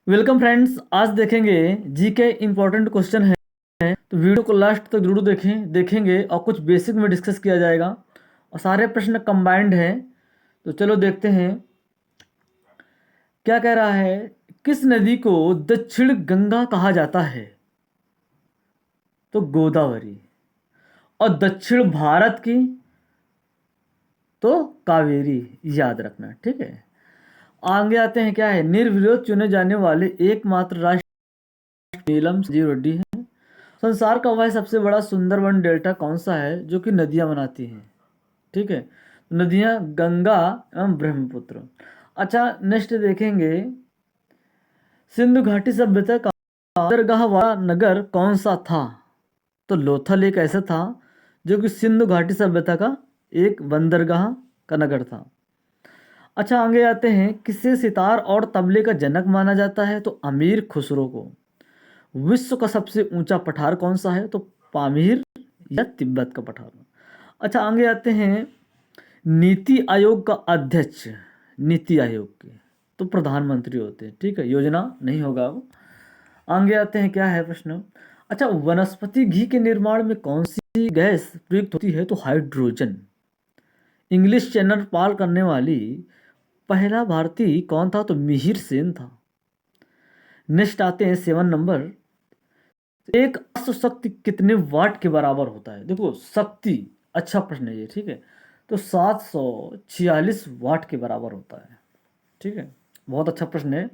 Welcome friends. आज देखेंगे जी के इम्पोर्टेंट क्वेश्चन है, तो वीडियो को लास्ट तक जरूर देखेंगे और कुछ बेसिक में डिस्कस किया जाएगा और सारे प्रश्न कंबाइंड हैं। तो चलो देखते हैं क्या कह रहा है। किस नदी को दक्षिण गंगा कहा जाता है? तो गोदावरी। और दक्षिण भारत की तो कावेरी, याद रखना, ठीक है। आगे आते हैं, क्या है, निर्विरोध चुने जाने वाले एकमात्र राष्ट्र नीलम संजीव रेड्डी है। संसार का वह सबसे बड़ा सुंदरवन डेल्टा कौन सा है जो कि नदियां बनाती हैं? ठीक है, नदियां गंगा एवं ब्रह्मपुत्र। अच्छा, नेक्स्ट देखेंगे, सिंधु घाटी सभ्यता का बंदरगाह वाला नगर कौन सा था? तो लोथल एक ऐसा था जो कि सिंधु घाटी सभ्यता का एक बंदरगाह का नगर था। अच्छा, आगे आते हैं, किसे सितार और तबले का जनक माना जाता है? तो अमीर खुसरो को। विश्व का सबसे ऊंचा पठार कौन सा है? तो पामीर या तिब्बत का पठार। अच्छा, आगे आते हैं, नीति आयोग का अध्यक्ष, नीति आयोग के तो प्रधानमंत्री होते हैं, ठीक है, योजना नहीं होगा वो। आगे आते हैं, क्या है प्रश्न। अच्छा, वनस्पति घी के निर्माण में कौन सी गैस प्रयुक्त होती है? तो हाइड्रोजन। इंग्लिश चैनल पार करने वाली पहला भारतीय कौन था? तो मिहिर सेन था। नेक्स्ट आते हैं 7 नंबर, एक अश्व शक्ति कितने वाट के बराबर होता है? देखो शक्ति, अच्छा प्रश्न है ये, ठीक है। तो 746 वाट के बराबर होता है, ठीक है। बहुत अच्छा प्रश्न है,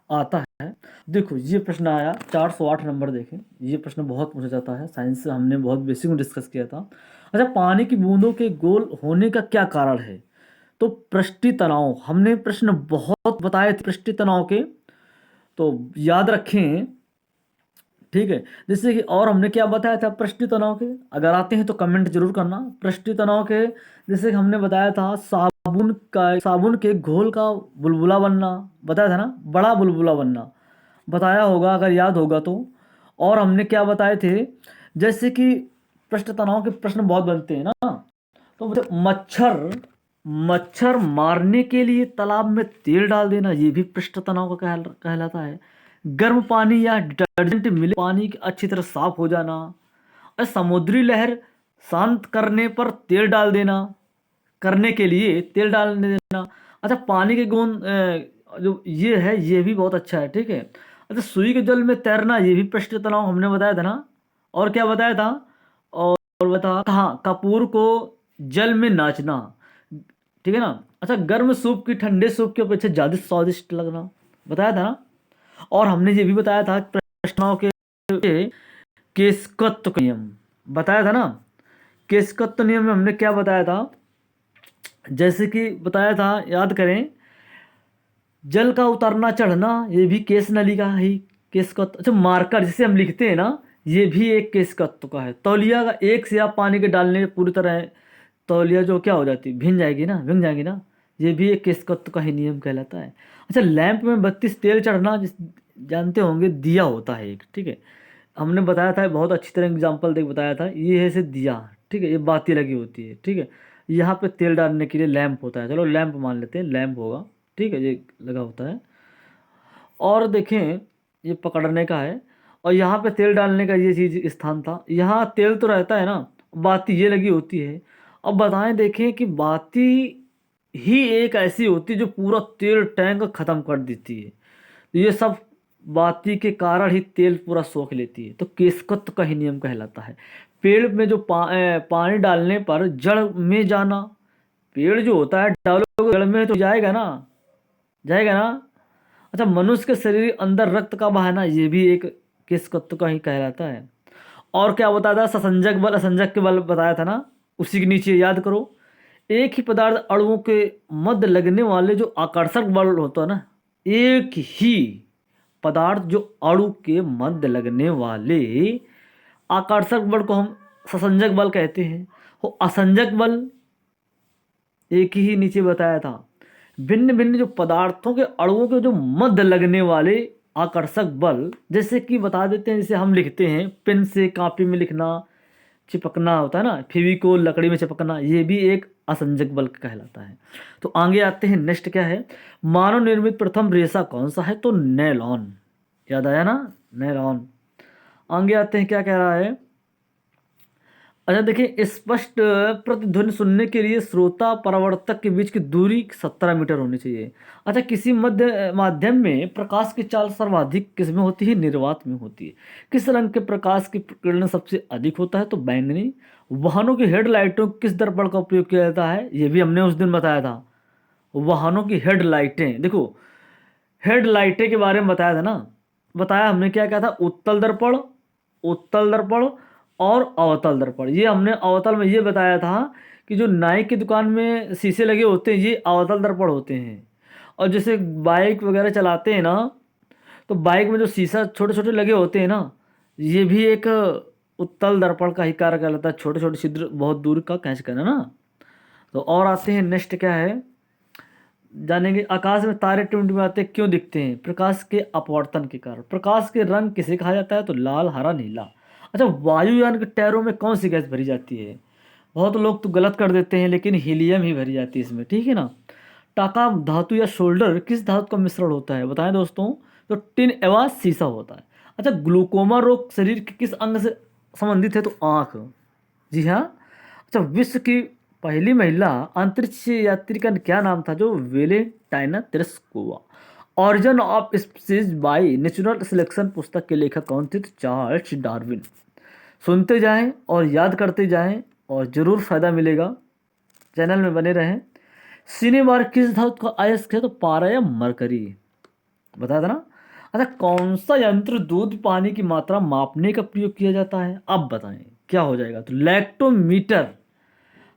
आता है। देखो ये प्रश्न आया 408 नंबर, देखें ये प्रश्न बहुत पूछा जाता है, साइंस से हमने बहुत बेसिक में डिस्कस किया था। अच्छा, पानी की बूंदों के गोल होने का क्या कारण है? तो पृष्ठीय तनाव, हमने प्रश्न बहुत बताए थे पृष्ठीय तनाव के, तो याद रखें, ठीक है। जैसे कि और हमने क्या बताया था पृष्ठीय तनाव के, अगर आते हैं तो कमेंट जरूर करना। पृष्ठीय तनाव के जैसे कि हमने बताया था, साबुन के घोल का बुलबुला बनना, बताया था ना, बड़ा बुलबुला बनना, बताया होगा अगर याद होगा तो। और हमने क्या बताए थे, जैसे कि पृष्ठ तनाव के प्रश्न बहुत बनते हैं ना, तो मतलब मच्छर मच्छर मारने के लिए तालाब में तेल डाल देना, ये भी पृष्ठ तनाव का कहलाता है। गर्म पानी या डिटर्जेंट मिले पानी की अच्छी तरह साफ हो जाना, और समुद्री लहर शांत करने पर तेल डाल देना, करने के लिए तेल डालने देना। अच्छा, पानी के गुण जो ये है ये भी बहुत अच्छा है, ठीक है। अच्छा, सुई के जल में तैरना, ये भी पृष्ठ तनाव हमने बताया था ना। और क्या बताया था, और बता कहाँ, कपूर को जल में नाचना, ठीक है ना। अच्छा, गर्म सूप की ठंडे सूप के अपेक्षा ज़्यादा स्वादिष्ट लगना, बताया था ना। और हमने ये भी बताया था प्रश्नों के केशकत्व नियम, बताया था ना। केशकत्व नियम में हमने क्या बताया था, जैसे कि बताया था, याद करें, जल का उतरना चढ़ना, ये भी केश नली का ही केशकत्व। अच्छा, मार्कर जिसे हम लिखते हैं ना, ये भी एक केशकत्व का है। तौलिया का एक से आप पानी के डालने पूरी तरह तौलिया जो क्या हो जाती, भिंग जाएगी ना, ये भी एक केशकत्व का ही नियम कहलाता है। अच्छा, लैंप में 32 तेल चढ़ना, जानते होंगे दिया होता है एक, ठीक है। हमने बताया था, बहुत अच्छी तरह एग्जांपल देख बताया था, ये है से दिया, ठीक है, ये बाती लगी होती है, ठीक है। यहाँ पे तेल डालने के लिए लैंप होता है, चलो लैंप मान लेते हैं, लैंप होगा, ठीक है, ये लगा होता है। और देखें, ये पकड़ने का है, और यहाँ पे तेल डालने का ये चीज़ स्थान था, यहाँ तेल तो रहता है ना, बाती ये लगी होती है। अब बताएं, देखें कि बाती ही एक ऐसी होती है जो पूरा तेल टैंक ख़त्म कर देती है, तो ये सब बाती के कारण ही तेल पूरा सोख लेती है, तो केशकत्व का ही नियम कहलाता है। पेड़ में जो पानी डालने पर जड़ में जाना, पेड़ जो होता है डालोगे जड़ में तो जाएगा ना, जाएगा ना। अच्छा, मनुष्य के शरीर अंदर रक्त का बहाना, ये भी एक केशकत्व का ही कहलाता है। और क्या बताया था, ससंजक बल असंजक के बल बताया था ना, उसी के नीचे याद करो, एक ही पदार्थ अणुओं के मध्य लगने वाले जो आकर्षक बल होता है ना, एक ही पदार्थ जो अणु के मध्य लगने वाले आकर्षक बल को हम ससंजक बल कहते हैं। वो असंजक बल एक ही नीचे बताया था, भिन्न भिन्न जो पदार्थों के अणुओं के जो मध्य लगने वाले आकर्षक बल, जैसे कि बता देते हैं, जैसे हम लिखते हैं पेन से कापी में लिखना, चिपकना होता है ना, फेविकोल लकड़ी में चिपकना, ये भी एक असंजक बल कहलाता है। तो आगे आते हैं, नेक्स्ट क्या है, मानव निर्मित प्रथम रेशा कौन सा है, तो नेलॉन। याद आया ना, नेलॉन। आगे आते हैं, क्या कह रहा है, अच्छा देखिए, स्पष्ट प्रतिध्वनि सुनने के लिए श्रोता परावर्तक के बीच की दूरी 17 मीटर होनी चाहिए। अच्छा, किसी मध्य माध्यम में प्रकाश की चाल सर्वाधिक किस में होती है, निर्वात में होती है। किस रंग के प्रकाश की किरण सबसे अधिक होता है, तो बैंगनी। वाहनों की हेडलाइटों किस दर्पण का उपयोग किया जाता है, ये भी हमने उस दिन बताया था। वाहनों की हेडलाइटें, देखो हेडलाइटें के बारे में बताया था ना, बताया हमने, क्या क्या था, उत्तल दर्पण, उत्तल दर्पण और अवतल दर्पण। ये हमने अवतल में ये बताया था कि जो नाई की दुकान में शीशे लगे होते हैं, ये अवतल दर्पण होते हैं। और जैसे बाइक वगैरह चलाते हैं ना, तो बाइक में जो शीशा छोटे छोटे लगे होते हैं ना, ये भी एक उत्तल दर्पण का ही कार्य कहलाता है। छोटे छोटे छिद्र बहुत दूर का कैच करना ना। तो और आते हैं, नेक्स्ट क्या है, जानेंगे, आकाश में तारे टिमटिमाते क्यों दिखते हैं, प्रकाश के अपवर्तन के कारण। प्रकाश के रंग किसे कहा जाता है, तो लाल, हरा, नीला। अच्छा, वायुयान के टायरों में कौन सी गैस भरी जाती है, बहुत लोग तो गलत कर देते हैं, लेकिन हीलियम ही भरी जाती है इसमें, ठीक है ना। टाका धातु या शोल्डर किस धातु का मिश्रण होता है, बताएं दोस्तों, तो टिन एवं सीसा होता है। अच्छा, ग्लूकोमा रोग शरीर के किस अंग से संबंधित है, तो आँख। जी हाँ। अच्छा, विश्व की पहली महिला अंतरिक्ष यात्री का क्या नाम था, जो Valentina Tereshkova. Origin of species by natural selection पुस्तक के लेखक कौन थे, तो चार्ल्स डार्विन। सुनते जाएं और याद करते जाएं और ज़रूर फायदा मिलेगा, चैनल में बने रहें। सिनेमार किस धातु का अयस्क है, तो पारा या मरकरी, बताया था ना। अच्छा, कौन सा यंत्र दूध पानी की मात्रा मापने का प्रयोग किया जाता है, अब बताएं क्या हो जाएगा, तो लैक्टोमीटर।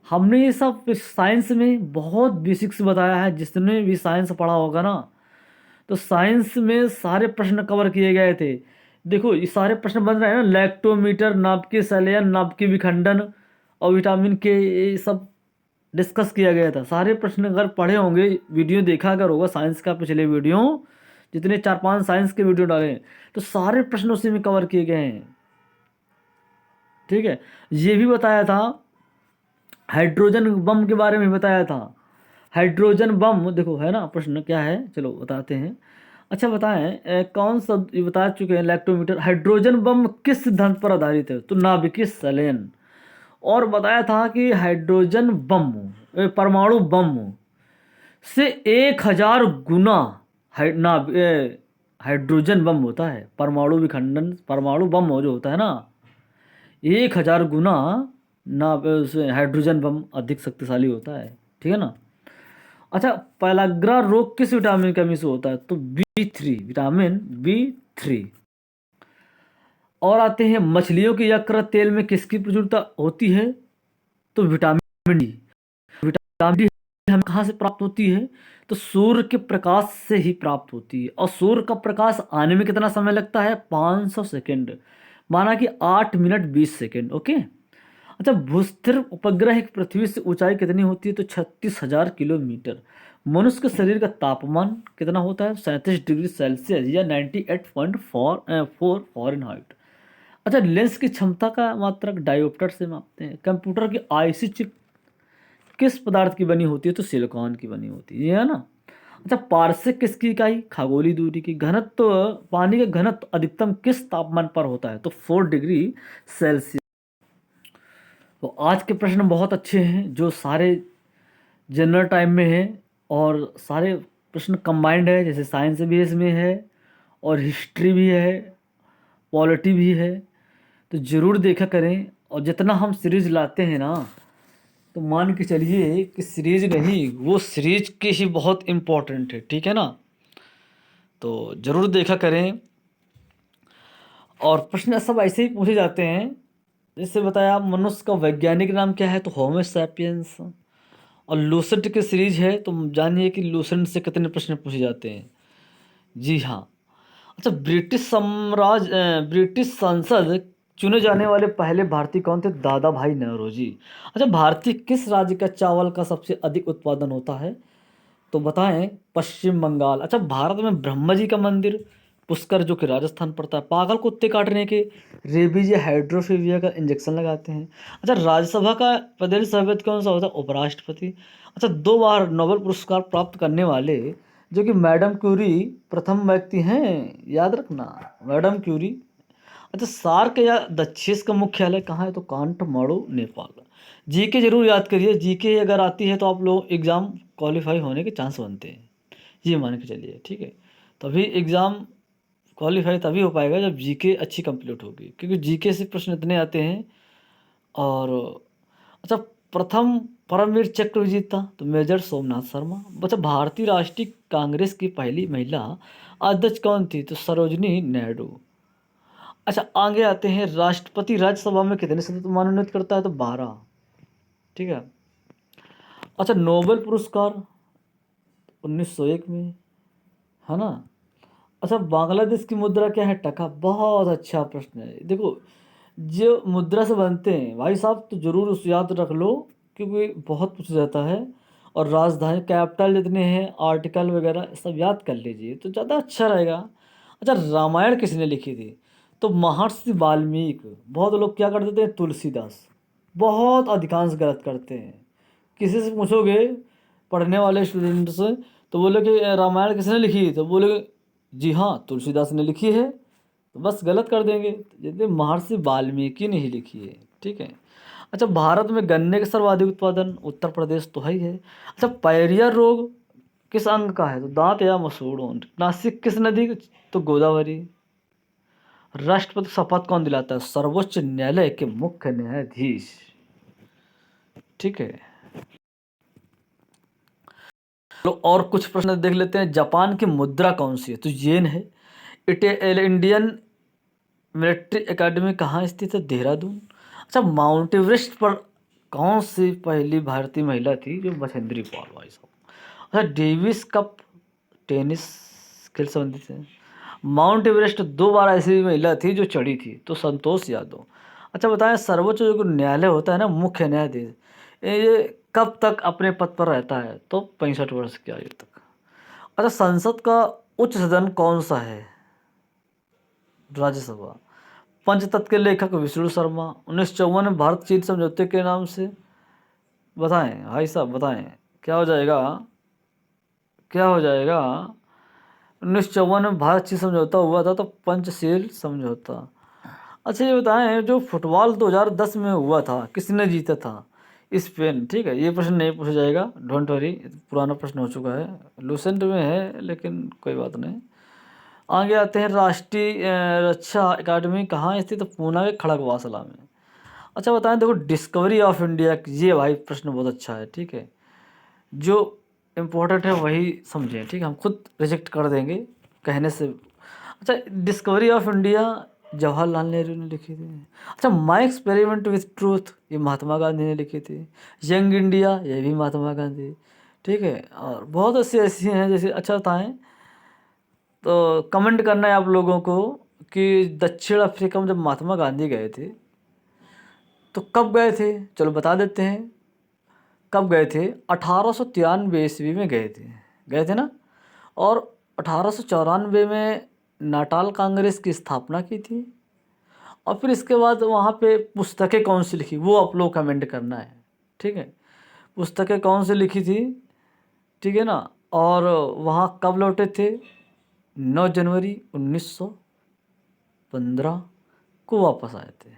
हमने ये सब साइंस में बहुत बेसिक्स बताया है, जिसने भी साइंस पढ़ा होगा ना, तो साइंस में सारे प्रश्न कवर किए गए थे। देखो ये सारे प्रश्न बन रहे हैं ना, लैक्टोमीटर, नाभिकीय संलयन, नाभिकीय विखंडन और विटामिन के, ये सब डिस्कस किया गया था। सारे प्रश्न अगर पढ़े होंगे, वीडियो देखा अगर होगा साइंस का, पिछले वीडियो जितने 4-5 साइंस के वीडियो डाले हैं, तो सारे प्रश्न उसी में कवर किए गए हैं, ठीक है। ये भी बताया था, हाइड्रोजन बम के बारे में बताया था। हाइड्रोजन बम देखो है ना, प्रश्न क्या है, चलो बताते हैं। अच्छा बताएं, कौन सा, ये बता चुके हैं लैक्टोमीटर। हाइड्रोजन बम किस सिद्धांत पर आधारित है, तो नाभिकीय संलयन। और बताया था कि हाइड्रोजन बम, परमाणु बम से 1000 गुना हाइड्रोजन बम होता है। परमाणु विखंडन, परमाणु बम हो जो होता है ना, 1000 गुना ना हाइड्रोजन बम अधिक शक्तिशाली होता है, ठीक है ना। अच्छा, पेलाग्रा रोग किस विटामिन की कमी से होता है, तो B3, विटामिन B3। और आते हैं, मछलियों के यकृत तेल में किसकी प्रचुरता होती है, तो विटामिन डी। विटामिन डी हमें कहाँ से प्राप्त होती है, तो सूर्य के प्रकाश से ही प्राप्त होती है। और सूर्य का प्रकाश आने में कितना समय लगता है, 500 सेकेंड, माना कि 8 मिनट 20 सेकेंड, ओके। अच्छा, भूस्थिर उपग्रह की पृथ्वी से ऊंचाई कितनी होती है, तो 36,000 किलोमीटर। मनुष्य के शरीर का तापमान कितना होता है, 37 डिग्री सेल्सियस या 98.4 फॉरेनहाइट। अच्छा, लेंस की क्षमता का मात्रक डायोप्टर से मापते हैं। कंप्यूटर की आईसी चिप किस पदार्थ की बनी होती है, तो सिलिकॉन की बनी होती है, ये है ना। अच्छा, पारसिक किसकी इकाई, खगोलीय दूरी की। घनत्व तो पानी का घनत्व अधिकतम किस तापमान पर होता है, तो 4 डिग्री सेल्सियस। तो आज के प्रश्न बहुत अच्छे हैं, जो सारे जनरल टाइम में हैं, और सारे प्रश्न कंबाइंड है, जैसे साइंस भी इसमें है और हिस्ट्री भी है, पॉलिटी भी है। तो ज़रूर देखा करें, और जितना हम सीरीज लाते हैं ना, तो मान के चलिए कि सीरीज नहीं, वो सीरीज के ही बहुत इम्पोर्टेंट है, ठीक है ना। तो ज़रूर देखा करें। और प्रश्न सब ऐसे ही पूछे जाते हैं, जैसे बताया, मनुष्य का वैज्ञानिक नाम क्या है, तो होमो सैपियंस। और लूसेंट की सीरीज है, तो जानिए कि लूसेंट से कितने प्रश्न पूछे जाते हैं। जी हाँ। अच्छा, ब्रिटिश संसद चुने जाने वाले पहले भारतीय कौन थे, दादा भाई नौरोजी। अच्छा, भारतीय किस राज्य का चावल का सबसे अधिक उत्पादन होता है, तो बताएं, पश्चिम बंगाल। अच्छा, भारत में ब्रह्मा जी का मंदिर पुष्कर जो कि राजस्थान पड़ता है। पागल कुत्ते काटने के रेबीज या हाइड्रोफोबिया का इंजेक्शन लगाते हैं। अच्छा, राज्यसभा का प्रदेश सभ्यता कौन सा होता है? उपराष्ट्रपति। अच्छा, 2 बार नोबेल पुरस्कार प्राप्त करने वाले जो कि मैडम क्यूरी प्रथम व्यक्ति हैं, याद रखना, मैडम क्यूरी। अच्छा, सार्क या दक्षिण का मुख्यालय कहाँ है? तो काठमांडू, नेपाल। जीके जरूर याद करिए, जीके अगर आती है तो आप लोग एग्ज़ाम क्वालिफाई होने के चांस बनते हैं, ये मान के चलिए, ठीक है। तभी एग्ज़ाम क्वालिफाई तभी हो पाएगा जब जीके अच्छी कंप्लीट होगी, क्योंकि जीके से प्रश्न इतने आते हैं। और अच्छा, प्रथम परमवीर चक्र विजेता तो मेजर सोमनाथ शर्मा। अच्छा, भारतीय राष्ट्रीय कांग्रेस की पहली महिला अध्यक्ष कौन थी? तो सरोजनी नायडू। अच्छा, आगे आते हैं, राष्ट्रपति राज्यसभा में कितने सदस्य मनोनीत करता है? तो 12, ठीक है। अच्छा, नोबेल पुरस्कार 1901 में, है ना। अच्छा, बांग्लादेश की मुद्रा क्या है? टका। बहुत अच्छा प्रश्न है। देखो, जो मुद्रा से बनते हैं भाई साहब, तो जरूर उस याद रख लो, क्योंकि बहुत पूछ जाता है। और राजधानी कैपिटल जितने हैं, आर्टिकल वगैरह सब याद कर लीजिए तो ज़्यादा अच्छा रहेगा। अच्छा, रामायण किसने लिखी थी? तो महर्षि वाल्मीकि। बहुत लोग क्या कर देते हैं? तुलसीदास। बहुत अधिकांश गलत करते हैं। किसी से पूछोगे पढ़ने वाले स्टूडेंट से, तो बोले कि रामायण किसने लिखी है? तो बोले जी हाँ, तुलसीदास ने लिखी है। तो बस गलत कर देंगे, जैसे महर्षि वाल्मीकि ने ही लिखी है, ठीक है। अच्छा, भारत में गन्ने का सर्वाधिक उत्पादन उत्तर प्रदेश तो है ही है। अच्छा, पायरिया रोग किस अंग का है? तो दांत या मसूड़ों। नासिक किस नदी तो गोदावरी। राष्ट्रपति शपथ कौन दिलाता है? सर्वोच्च न्यायालय के मुख्य न्यायाधीश, ठीक है। तो और कुछ प्रश्न देख लेते हैं। जापान की मुद्रा कौन सी है? तो येन है। इंडियन मिलिट्री एकेडमी कहाँ स्थित है? देहरादून। अच्छा, माउंट एवरेस्ट पर कौन सी पहली भारतीय महिला थी? जो महेंद्री पाल भाई साहब। अच्छा, डेविस कप टेनिस खेल संबंधित है। माउंट एवरेस्ट 2 बार ऐसी महिला थी जो चढ़ी थी, तो संतोष यादव। अच्छा, बताएं, सर्वोच्च जो न्यायालय होता है ना, मुख्य न्यायाधीश, ये कब तक अपने पद पर रहता है? तो 65 वर्ष की आयु तक। अच्छा, संसद का उच्च सदन कौन सा है? राज्यसभा। पंचतत्व के लेखक विष्णु शर्मा। 1954 में भारत चीन समझौते के नाम से, बताएं भाई साहब, बताएं क्या हो जाएगा? क्या हो जाएगा? 1954 में भारत चीन समझौता हुआ था, तो पंचशील समझौता। अच्छा, ये बताएं, जो फुटबॉल 2010 में हुआ था, किसने जीता था? स्पेन, ठीक है। ये प्रश्न नहीं पूछा जाएगा, डोंट वरी, पुराना प्रश्न हो चुका है, लूसेंट में है, लेकिन कोई बात नहीं। आगे आते हैं, राष्ट्रीय रक्षा अकादमी कहाँ स्थित? तो पूना के खड़गवासला में। अच्छा, बताएं, देखो, डिस्कवरी ऑफ इंडिया, ये भाई प्रश्न बहुत अच्छा है, ठीक है। जो इम्पोर्टेंट है वही समझें, ठीक है, हम खुद रिजेक्ट कर देंगे कहने से। अच्छा, discovery of India Jawaharlal Nehru ने लिखी थी। अच्छा, माई एक्सपेरिमेंट विथ ट्रूथ, ये महात्मा गांधी ने लिखी थी। यंग इंडिया, ये भी महात्मा गांधी, ठीक है। और बहुत ऐसी ऐसी हैं जैसे। अच्छा, बताएं, तो कमेंट करना है आप लोगों को कि दक्षिण अफ्रीका में जब महात्मा गांधी गए थे, तो कब गए थे? चलो बता देते हैं, कब गए थे? 1893 ईस्वी में गए थे ना। और 1894 में नाटाल कांग्रेस की स्थापना की थी। और फिर इसके बाद वहाँ पे पुस्तकें कौन सी लिखी, वो आप लोग कमेंट करना है, ठीक है। पुस्तकें कौन सी लिखी थी, ठीक है ना। और वहाँ कब लौटे थे? 9 जनवरी 1915 को वापस आए थे।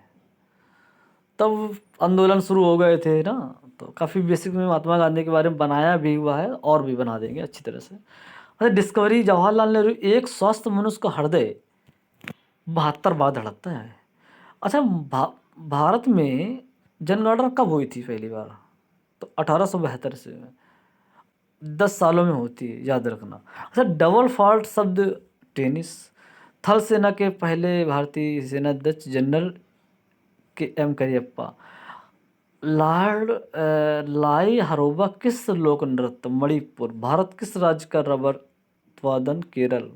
तब आंदोलन शुरू हो गए थे ना। तो काफ़ी बेसिक में महात्मा गांधी के बारे में बनाया भी हुआ है, और भी बना देंगे अच्छी तरह से। अच्छा, डिस्कवरी जवाहरलाल नेहरू, एक स्वस्थ मनुष्य का हृदय 72 बार धड़कता है। अच्छा, भारत में जनगणना कब हुई थी पहली बार? तो 1872 से। 10 सालों में होती है, याद रखना। अच्छा, डबल फॉल्ट शब्द टेनिस। थल सेना के पहले भारतीय सेनाध्यक्ष जनरल के एम करियप्पा। लॉर्ड लाई हरोबा किस लोक नृत्य? मणिपुर। भारत किस राज्य का रबर उत्पादन? केरल।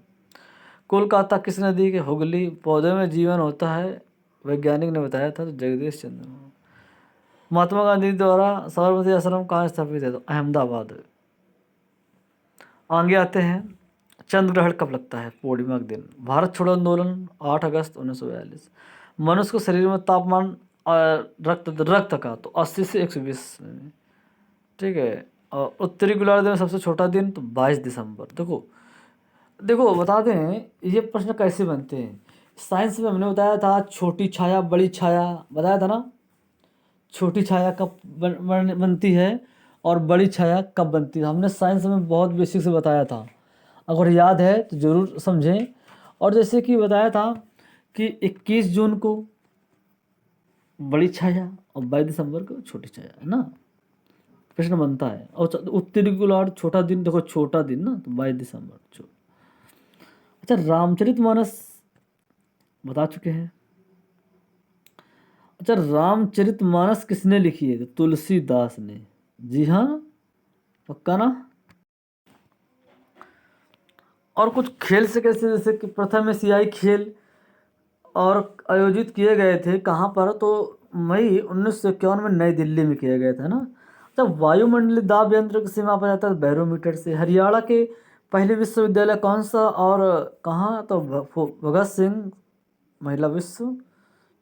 कोलकाता किस नदी के? हुगली। पौधे में जीवन होता है, वैज्ञानिक ने बताया था, तो जगदीश चंद्र। महात्मा गांधी द्वारा साबरमती आश्रम कहाँ स्थापित है? तो अहमदाबाद। आगे आते हैं, चंद्र ग्रहण कब लगता है? पूर्णिमा के दिन। भारत छोड़ो आंदोलन 8 अगस्त 1942। मनुष्य को शरीर में तापमान रक्त का तो 80 से 120, ठीक है। और उत्तरी गोलार्ध में सबसे छोटा दिन तो 22 दिसंबर। देखो देखो बता दें ये प्रश्न कैसे बनते हैं। साइंस में हमने बताया था छोटी छाया बड़ी छाया, बताया था ना। छोटी छाया कब बनती है और बड़ी छाया कब बनती है, हमने साइंस में बहुत बेसिक से बताया था। अगर याद है तो ज़रूर समझें। और जैसे कि बताया था कि 21 जून को बड़ी छाया और 22 दिसंबर को छोटी छाया, है ना। प्रश्न बनता है। और उत्तरी गोलार्ध छोटा दिन, देखो छोटा दिन ना तो 22 दिसंबर। अच्छा, रामचरितमानस बता चुके हैं। अच्छा, रामचरितमानस किसने लिखी है? तो तुलसीदास ने। जी हाँ, पक्का ना। और कुछ खेल से कैसे, जैसे कि प्रथम एशियाई खेल और आयोजित किए गए थे कहाँ पर? तो मई 1951 में नई दिल्ली में किया गया था ना। जब वायुमंडलीय दाब यंत्र की सीमा पर जाता है बैरोमीटर से। हरियाणा के पहले विश्वविद्यालय कौन सा और कहाँ? तो भगत सिंह महिला विश्व,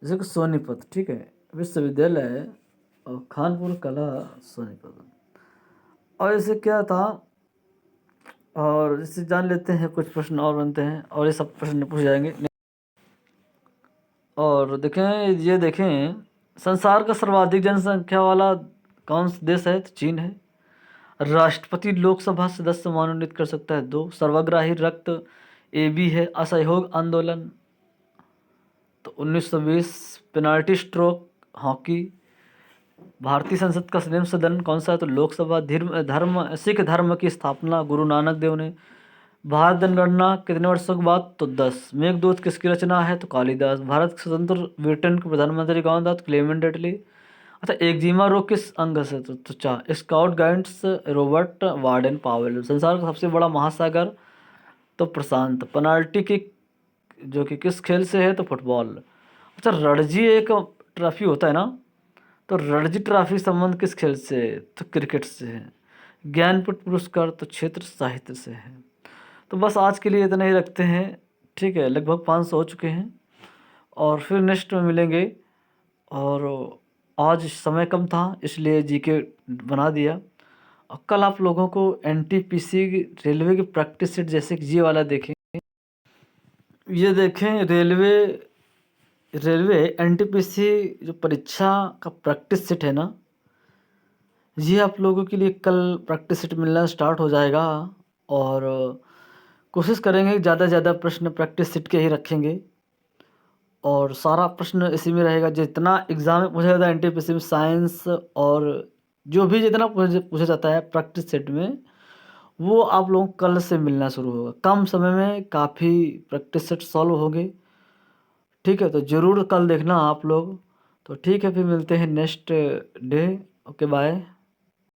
जैसे कि सोनीपत, ठीक है, विश्वविद्यालय और खानपुर कला सोनीपत। और ऐसे क्या था, और इससे जान लेते हैं कुछ प्रश्न और बनते हैं और ये सब प्रश्न पूछ जाएंगे। और देखें, ये देखें, संसार का सर्वाधिक जनसंख्या वाला कौन सा देश है? तो चीन है। राष्ट्रपति लोकसभा सदस्य मनोनीत कर सकता है 2। सर्वग्राही रक्त एबी है। असहयोग आंदोलन तो 1920। Penalty stroke hockey. भारतीय संसद का संयुक्त सदन कौन सा है? तो लोकसभा। सिख धर्म की स्थापना गुरु नानक देव ने। भारत जनगणना कितने वर्षों के बाद? तो 10। मेघदूत किसकी रचना है? तो कालिदास। भारत के स्वतंत्र ब्रिटेन के प्रधानमंत्री कौन था? तो क्लेमेंट एटली। अच्छा, एक्जिमा रोग किस अंग से? तो चा scout guides Robert Baden Powell. संसार का सबसे बड़ा महासागर तो प्रशांत। पेनाल्टी किक जो कि किस खेल से है? तो फुटबॉल। अच्छा, रणजी एक ट्रॉफी होता है ना, तो रणजी ट्रॉफी संबंध किस खेल से? तो क्रिकेट से है। ज्ञानपीठ पुरस्कार तो क्षेत्र साहित्य से है। तो बस आज के लिए इतना ही रखते हैं, ठीक है। लगभग 500 हो चुके हैं और फिर नेक्स्ट में मिलेंगे। और आज समय कम था इसलिए जीके बना दिया। और कल आप लोगों को एनटीपीसी रेलवे की प्रैक्टिस सेट, जैसे कि ये वाला देखें, ये देखें रेलवे रेलवे एनटीपीसी जो परीक्षा का प्रैक्टिस सेट है ना, ये आप लोगों के लिए कल प्रैक्टिस सेट मिलना स्टार्ट हो जाएगा। और कोशिश करेंगे कि ज़्यादा से ज़्यादा प्रश्न प्रैक्टिस सेट के ही रखेंगे और सारा प्रश्न इसी में रहेगा। जितना एग्ज़ाम में पूछा जाता है एनटीपीसी में, साइंस और जो भी जितना पूछा जाता है प्रैक्टिस सेट में, वो आप लोगों को कल से मिलना शुरू होगा। कम समय में काफ़ी प्रैक्टिस सेट सॉल्व होंगे, ठीक है। तो ज़रूर कल देखना आप लोग। तो ठीक है, फिर मिलते हैं नेक्स्ट डे। Okay, bye.